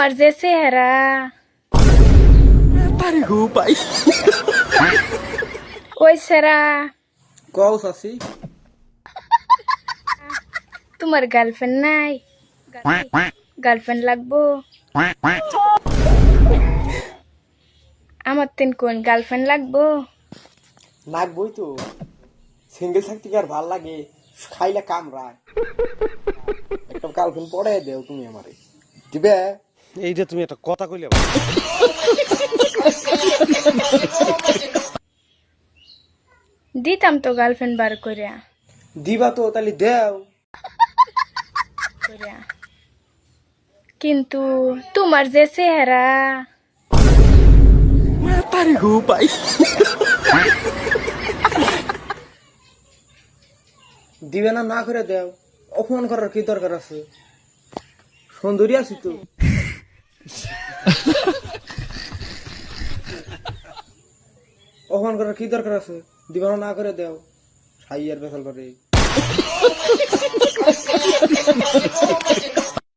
তোমার যে চেহারা তারি গো পাই ওই সেরা কও সাসি তোমার গার্লফ্রেন্ড নাই গার্লফ্রেন্ড লাগবো আমার তিন কোন গার্লফ্রেন্ড লাগবো লাগবই তো সিঙ্গেল থাকতে কি আর ভাল লাগে খাইলে কামড়ায় একটা গার্লফ্রেন্ড পড়ে দেও তুমি আমারে দিবে এইটা তুমি একটা কথা কইলে দিতাম তো গার্লফ্রেন্ড বার করিয়া দিবা তো তাহলে দেও কিন্তু তোমার যে চেহারা তারি গো পাই দিবে না না করে দেও অপমান করার কি দরকার আছে সুন্দরী আছি তো অপমান করার কি দরকার আছে দিবা না না করে দেও সাইয়ার বেসাল করে